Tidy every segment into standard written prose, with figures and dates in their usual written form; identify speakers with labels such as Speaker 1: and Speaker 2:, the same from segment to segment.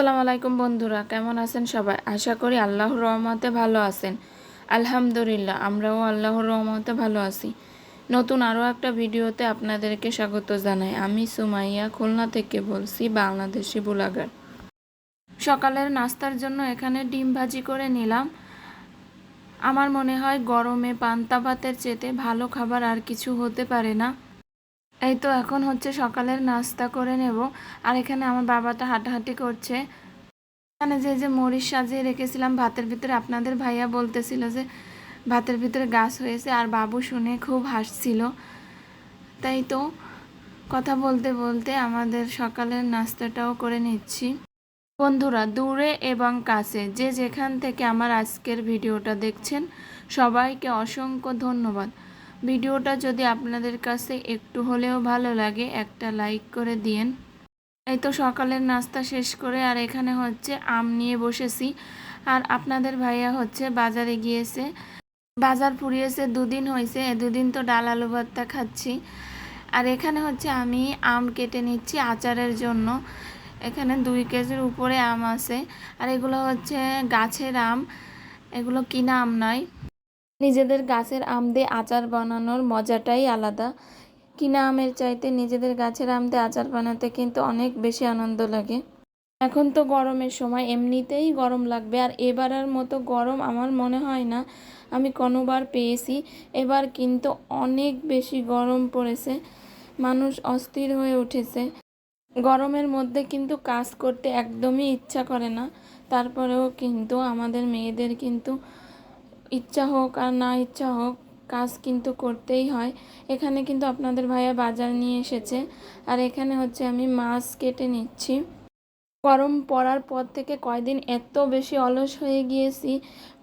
Speaker 1: আসসালামু আলাইকুম বন্ধুরা, কেমন আছেন সবাই? আশা করি আল্লাহর রহমতে ভালো আছেন। আলহামদুলিল্লাহ, আমরাও আল্লাহর রহমতে ভালো আছি। নতুন আরও একটা ভিডিওতে আপনাদেরকে স্বাগত জানাই। আমি সুমাইয়া খুলনা থেকে বলছি, বাংলাদেশি ব্লগার। সকালের নাস্তার জন্য এখানে ডিম ভাজি করে নিলাম। আমার মনে হয় গরমে পান্তা ভাতের চেয়ে ভালো খাবার আর কিছু হতে পারে না। এই তো এখন হচ্ছে সকালের নাস্তা করে নেব। আর এখানে আমার বাবাটা হাঁটাহাঁটি করছে। এখানে যে মরিচ সাজিয়ে রেখেছিলাম ভাতের ভিতরে, আপনাদের ভাইয়া বলতেছিল যে ভাতের ভিতরে গাছ হয়েছে, আর বাবু শুনে খুব হাসছিল। তাই তো কথা বলতে বলতে আমাদের সকালের নাস্তাটাও করে নিচ্ছি। বন্ধুরা, দূরে এবং কাছে যে যেখান থেকে আমার আজকের ভিডিওটা দেখছেন, সবাইকে অসংখ্য ধন্যবাদ। ভিডিওটা যদি আপনাদের কাছে একটু হলেও ভালো লাগে, একটা লাইক করে দিয়েন। এই তো সকালের নাস্তা শেষ করে আর এখানে হচ্ছে আম নিয়ে বসেছি। আর আপনাদের ভাইয়া হচ্ছে বাজারে গিয়েছে, বাজার পুড়িয়েছে, দুদিন হয়েছে। দুদিন তো ডাল আলু ভর্তা খাচ্ছি। আর এখানে হচ্ছে আমি আম কেটে নিচ্ছি আচারের জন্য। এখানে 2 কেজির উপরে আম আছে। আর এগুলো হচ্ছে গাছের আম, এগুলো কিনা আম নয়। নিজেদের গাছের আম দিয়ে আচার বানানোর মজাটাই আলাদা। কিনা আমের চাইতে নিজেদের গাছের আম দিয়ে আচার বানাতে কিন্তু অনেক বেশি আনন্দ লাগে। এখন তো গরমের সময়, এমনিতেই গরম লাগবে, আর এবারের মতো গরম আমার মনে হয় না আমি কোনোবার পেয়েছি। এবার কিন্তু অনেক বেশি গরম পড়েছে, মানুষ অস্থির হয়ে উঠেছে। গরমের মধ্যে কিন্তু কাজ করতে একদমই ইচ্ছা করে না। তারপরেও কিন্তু আমাদের মেয়েদের কিন্তু ইচ্ছা হোক আর না ইচ্ছা হোক, কাজ কিন্তু করতেই হয়। এখানে কিন্তু আপনাদের ভাইয়া বাজার নিয়ে এসেছে। আর এখানে হচ্ছে আমি মাছ কেটে নিচ্ছি। গরম পড়ার পর থেকে কয়দিন এত বেশি অলস হয়ে গিয়েছি,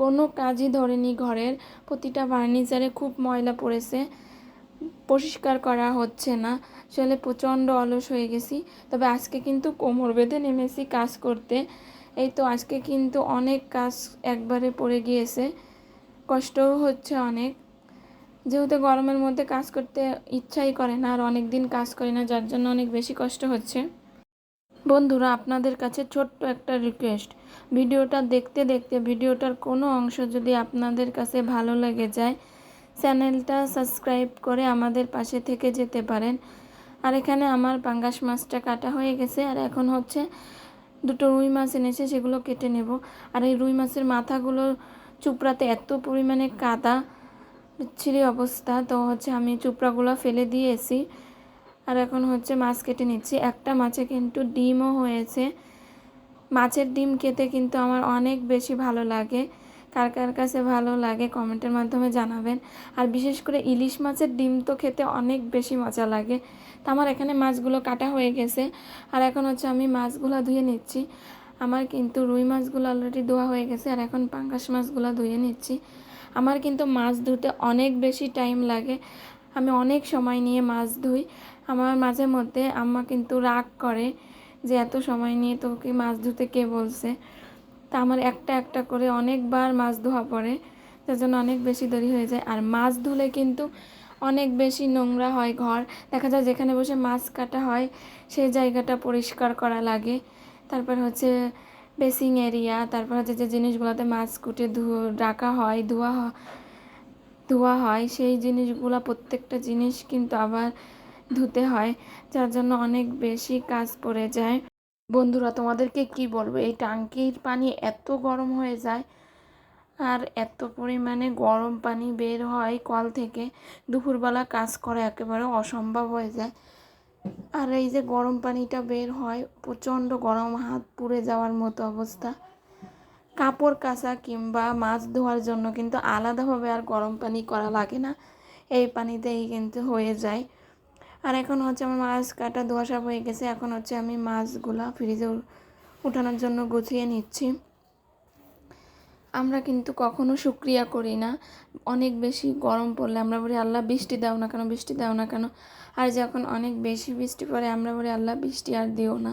Speaker 1: কোনো কাজই ধরেনি। ঘরের প্রতিটা ফার্নিচারে খুব ময়লা পড়েছে, পরিষ্কার করা হচ্ছে না। আসলে প্রচণ্ড অলস হয়ে গেছি। তবে আজকে কিন্তু কোমর বেঁধে নেমেছি কাজ করতে। এই তো আজকে কিন্তু অনেক কাজ একবারে পড়ে গিয়েছে, কষ্টও হচ্ছে অনেক। যেহেতু গরমের মধ্যে কাজ করতে ইচ্ছাই করে না, আর অনেক দিন কাজ করি না, যার জন্য অনেক বেশি কষ্ট হচ্ছে। বন্ধুরা, আপনাদের কাছে ছোট্ট একটা রিকোয়েস্ট, ভিডিওটা দেখতে দেখতে ভিডিওটার কোনো অংশ যদি আপনাদের কাছে ভালো লেগে যায়, চ্যানেলটা সাবস্ক্রাইব করে আমাদের পাশে থেকে যেতে পারেন। আর এখানে আমার পাঙ্গাস মাছটা কাটা হয়ে গেছে। আর এখন হচ্ছে 2টো রুই মাছ এনেছে, সেগুলো কেটে নেব। আর এই রুই মাছের মাথাগুলো চুপড়াতে এত পরিমাণে কাদা, বিচ্ছিরি অবস্থা। তো হচ্ছে আমি চুপড়াগুলো ফেলে দিয়েছি। আর এখন হচ্ছে মাছ কেটে নিচ্ছি। একটা মাছে কিন্তু ডিমও হয়েছে। মাছের ডিম খেতে কিন্তু আমার অনেক বেশি ভালো লাগে। কার কার কাছে ভালো লাগে কমেন্টের মাধ্যমে জানাবেন। আর বিশেষ করে ইলিশ মাছের ডিম তো খেতে অনেক বেশি মজা লাগে। তো আমার এখানে মাছগুলো কাটা হয়ে গেছে। আর এখন হচ্ছে আমি মাছগুলো ধুয়ে নিচ্ছি। আমার কিন্তু রুই মাছগুলো অলরেডি ধোয়া হয়ে গেছে। আর এখন পাঙ্গাস মাছগুলো ধুয়ে নিচ্ছি। আমার কিন্তু মাছ ধুতে অনেক বেশি টাইম লাগে, আমি অনেক সময় নিয়ে মাছ ধুই। আমার মাঝে মধ্যে আম্মা কিন্তু রাগ করে যে এত সময় নিয়ে তোকে মাছ ধুতে কে বলছে। তা আমার একটা একটা করে অনেকবার মাছ ধোয়া পড়ে, তার জন্য অনেক বেশি দেরি হয়ে যায়। আর মাছ ধুলে কিন্তু অনেক বেশি নোংরা হয় ঘর। দেখা যায় যেখানে বসে মাছ কাটা হয় সেই জায়গাটা পরিষ্কার করা লাগে। তারপর হচ্ছে বেসিং এরিয়া, তারপর হচ্ছে যে জিনিসগুলোতে মাছ কুটে রাখা হয়, ধোয়া হয় সেই জিনিসগুলো, প্রত্যেকটা জিনিস কিন্তু আবার ধুতে হয়, যার জন্য অনেক বেশি কাজ পড়ে যায়। বন্ধুরা, তোমাদেরকে কি বলবো, এই ট্যাঙ্কির পানি এত গরম হয়ে যায়, আর এত পরিমাণে গরম পানি বের হয় কল থেকে, দুপুরবেলা কাজ করা একেবারে অসম্ভব হয়ে যায়। আর এই যে গরম পানিটা বের হয়, প্রচণ্ড গরম, হাত পুড়ে যাওয়ার মতো অবস্থা। কাপড় কাচা কিংবা মাছ ধোয়ার জন্য কিন্তু আলাদাভাবে আর গরম পানি করা লাগে না, এই পানিতেই কিন্তু হয়ে যায়। আর এখন হচ্ছে আমার মাছ কাটা ধোয়া সব হয়ে গেছে। এখন হচ্ছে আমি মাছগুলা ফ্রিজে উঠানোর জন্য গুছিয়ে নিচ্ছি। আমরা কিন্তু কখনো শুকরিয়া করি না। অনেক বেশি গরম পড়লে আমরা বলি আল্লাহ বৃষ্টি দাও না কেন, বৃষ্টি দাও না কেন। আর যখন অনেক বেশি বৃষ্টি পড়ে আমরা বলি আল্লাহ বৃষ্টি আর দিও না,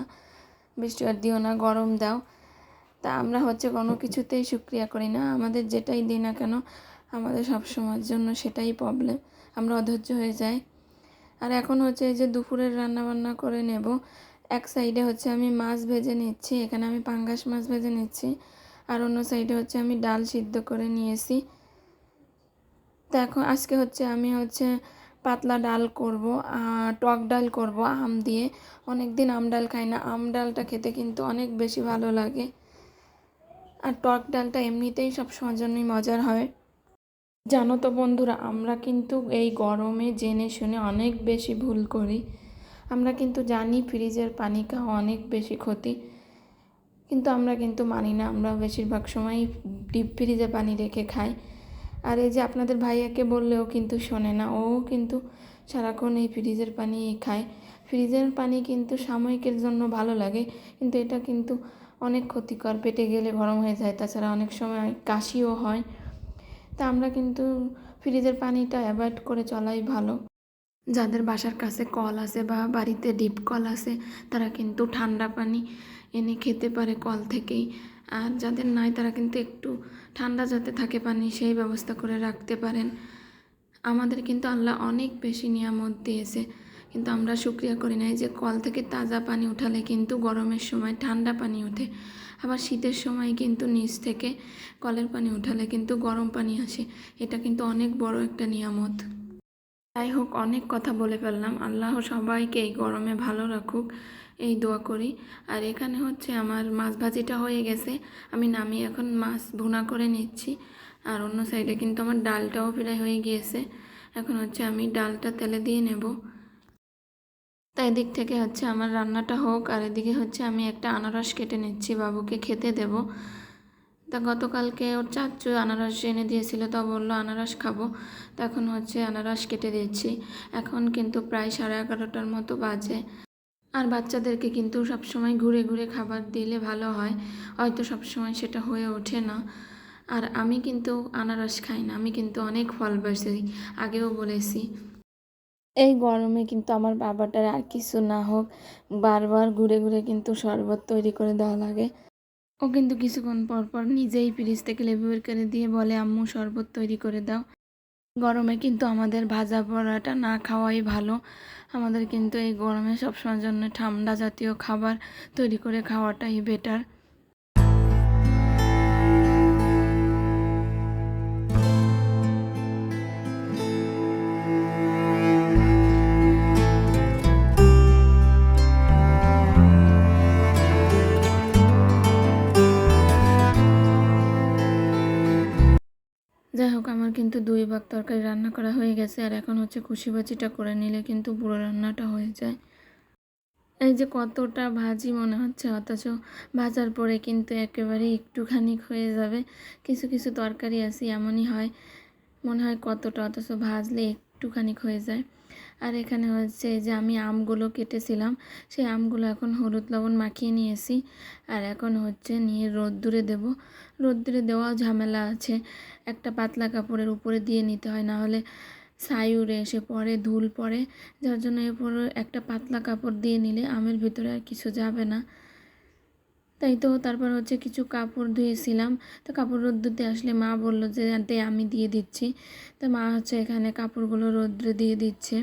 Speaker 1: বৃষ্টি আর দিও না, গরম দাও। তা আমরা হচ্ছে কোনো কিছুতেই শুকরিয়া করি না। আমাদের যেটাই দিই না কেন, আমাদের সব সময়ের জন্য সেটাই প্রবলেম, আমরা অধৈর্য হয়ে যাই। আর এখন হচ্ছে এই যে দুপুরের রান্না বান্না করে নেব। এক সাইডে হচ্ছে আমি মাছ ভেজে নিচ্ছি, এখানে আমি পাঙ্গাস মাছ ভেজে নিচ্ছি, আর অন্য সাইডে হচ্ছে আমি ডাল সিদ্ধ করে নিয়েছি। তো এখন আজকে হচ্ছে আমি পাতলা ডাল করব, টক ডাল করব আম দিয়ে। অনেক দিন আম ডাল খাই না, আম ডালটা খেতে কিন্তু অনেক বেশি ভালো লাগে। আর টক ডালটা এমনিতেই সব সময়ের জন্যই মজার হয়। জানো তো বন্ধুরা, আমরা কিন্তু এই গরমে জেনে শুনে অনেক বেশি ভুল করি। আমরা কিন্তু জানি ফ্রিজের পানি খাওয়া অনেক বেশি ক্ষতি, কিন্তু আমরা কিন্তু মানি না। আমরা বেশিরভাগ সময়ই ডিপ ফ্রিজে পানি রেখে খাই। আর এই যে আপনাদের ভাইয়াকে বললেও কিন্তু শোনে না, ও কিন্তু সারাক্ষণ এই ফ্রিজের পানিই খায়। ফ্রিজের পানি কিন্তু সাময়িকের জন্য ভালো লাগে, কিন্তু এটা কিন্তু অনেক ক্ষতিকর, পেটে গেলে গরম হয়ে যায়, তাছাড়া অনেক সময় কাশিও হয়। তা আমরা কিন্তু ফ্রিজের পানিটা অ্যাভয়েড করে চলাই ভালো। যাদের বাসার কাছে কল আছে বা বাড়িতে ডিপ কল আছে, তারা কিন্তু ঠান্ডা পানি এনে খেতে পারে কল থেকেই। আর যাদের নাই তারা কিন্তু একটু ঠান্ডা যাতে থাকে পানি, সেই ব্যবস্থা করে রাখতে পারেন। আমাদের কিন্তু আল্লাহ অনেক বেশি নিয়ামত দিয়েছে, কিন্তু আমরা শুকরিয়া করি না। এই যে কল থেকে তাজা পানি উঠালে কিন্তু গরমের সময় ঠান্ডা পানি ওঠে, আবার শীতের সময় কিন্তু নিচ থেকে কলের পানি উঠালে কিন্তু গরম পানি আসে। এটা কিন্তু অনেক বড় একটা নিয়ামত। যাই হোক, অনেক কথা বলে ফেললাম। আল্লাহ সবাইকে এই গরমে ভালো রাখুক, এই দোয়া করি। আর এখানে হচ্ছে আমার মাছ ভাজিটা হয়ে গেছে, আমি নামিয়ে এখন মাছ ভুনা করে নিচ্ছি। আর অন্য সাইডে কিন্তু আমার ডালটাও প্রায় হয়ে গিয়েছে, এখন হচ্ছে আমি ডালটা তেলে দিয়ে নেব। তাই এদিক থেকে হচ্ছে আমার রান্নাটা হোক, আর এদিকে হচ্ছে আমি একটা আনারস কেটে নিচ্ছি, বাবুকে খেতে দেব। তা গতকালকে ওর চাচু আনারস এনে দিয়েছিল, তো বললো আনারস খাবো, তো এখন হচ্ছে আনারস কেটে দিচ্ছি। এখন কিন্তু প্রায় 11:30টার মতো বাজে। আর বাচ্চাদেরকে কিন্তু সবসময় ঘুরে ঘুরে খাবার দিলে ভালো হয়, হয়তো সবসময় সেটা হয়ে ওঠে না। আর আমি কিন্তু আনারস খাই না, আমি কিন্তু অনেক ফল বাসি, আগেও বলেছি। এই গরমে কিন্তু আমার বাবাটার আর কিছু না হোক, বারবার ঘুরে ঘুরে কিন্তু শরবত তৈরি করে দেওয়া লাগে। ও কিন্তু কিছুক্ষণ পর পর নিজেই ফ্রিজ থেকে লেবু বের করে দিয়ে বলে, আম্মু শরবত তৈরি করে দাও। গরমে কিন্তু আমাদের ভাজা পোড়াটা না খাওয়াই ভালো। আমাদের কিন্তু এই গরমে সবসময়ের জন্য ঠান্ডা জাতীয় খাবার তৈরি করে খাওয়াটাই বেটার। যাই হোক, আমার কিন্তু 2 ভাগ তরকারি রান্না করা হয়ে গেছে, আর এখন হচ্ছে কুশি ভাজিটা করে নিলে কিন্তু পুরো রান্নাটা হয়ে যায়। এই যে কতটা ভাজি মনে হচ্ছে, অথচ ভাজার পরে কিন্তু একেবারে একটুখানি হয়ে যাবে। কিছু কিছু তরকারি আছে এমনই হয়, মনে হয় কতটা, অথচ ভাজলে একটুখানি হয়ে যায়। আর এখানে হচ্ছে যে আমি আমগুলো কেটেছিলাম, সেই আমগুলো এখন হলুদ লবণ মাখিয়ে নিয়েছি। আর এখন হচ্ছে নিয়ে রোদ্দুরে দেব। রোদ্দুরে দেওয়াও ঝামেলা আছে, একটা পাতলা কাপড়ের উপরে দিয়ে নিতে হয়, না হলে ছাই উড়ে এসে পড়ে, ধুল পড়ে, যার জন্য এরপরে একটা পাতলা কাপড় দিয়ে নিলে আমের ভিতরে আর কিছু যাবে না। তাই তো তারপর হচ্ছে কিছু কাপড় ধুয়েছিলাম, তো কাপড় রোদ্দুরতে আসলে মা বলল যে দে আমি দিয়ে দিচ্ছি। তো মা হচ্ছে এখানে কাপড়গুলো রোদ্রে দিয়ে দিচ্ছে।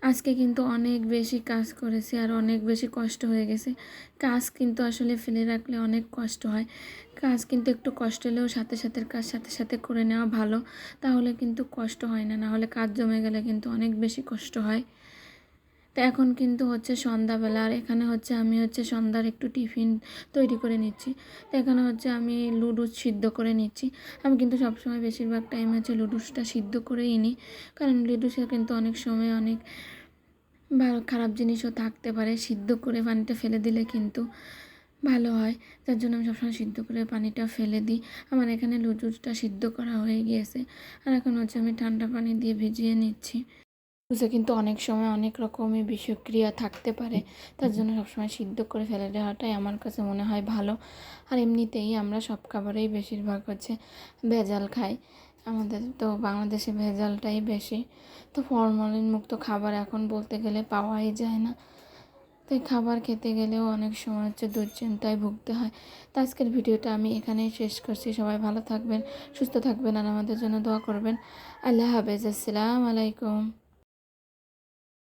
Speaker 1: আজকে কিন্তু অনেক বেশি কাজ করেছি, আর অনেক বেশি কষ্ট হয়ে গেছে। কাজ কিন্তু আসলে ফেলে রাখলে অনেক কষ্ট হয়। কাজ কিন্তু একটু কষ্ট হলেও সাথে সাথে কাজ সাথে সাথে করে নেওয়া ভালো, তাহলে কিন্তু কষ্ট হয় না, নাহলে কাজ জমে গেলে কিন্তু অনেক বেশি কষ্ট হয়। তো এখন কিন্তু হচ্ছে সন্ধ্যাবেলা, আর এখানে হচ্ছে আমি সন্ধ্যার একটু টিফিন তৈরি করে নিচ্ছি। তো এখানে হচ্ছে আমি লুডুস সিদ্ধ করে নিচ্ছি। আমি কিন্তু সবসময় বেশিরভাগ টাইম হচ্ছে লুডুসটা সিদ্ধ করেই নিই, কারণ লুডুসের কিন্তু অনেক সময় অনেক খারাপ জিনিসও থাকতে পারে, সিদ্ধ করে পানিটা ফেলে দিলে কিন্তু ভালো হয়। যার জন্য আমি সবসময় সিদ্ধ করে পানিটা ফেলে দিই। আমার এখানে লুডুসটা সিদ্ধ করা হয়ে গিয়েছে, আর এখন হচ্ছে আমি ঠান্ডা পানি দিয়ে ভিজিয়ে নিচ্ছি। লুডুসে কিন্তু অনেক সময় অনেক রকমের বিষক্রিয়া থাকতে পারে, তার জন্য সবসময় সিদ্ধ করে ফেলে দেওয়াটাই আমার কাছে মনে হয় ভালো। আর এমনিতেই আমরা সব খাবারেই বেশিরভাগ হচ্ছে ভেজাল খাই, আমাদের তো বাংলাদেশে ভেজালটাই বেশি। তো ফরমালিন মুক্ত খাবার এখন বলতে গেলে পাওয়াই যায় না, তাই খাবার খেতে গেলেও অনেক সময় হচ্ছে দুশ্চিন্তায় ভুগতে হয়। তো আজকের ভিডিওটা আমি এখানেই শেষ করছি। সবাই ভালো থাকবেন, সুস্থ থাকবেন, আর আমাদের জন্য দোয়া করবেন। আল্লাহ হাফেজ, আসসালামু আলাইকুম।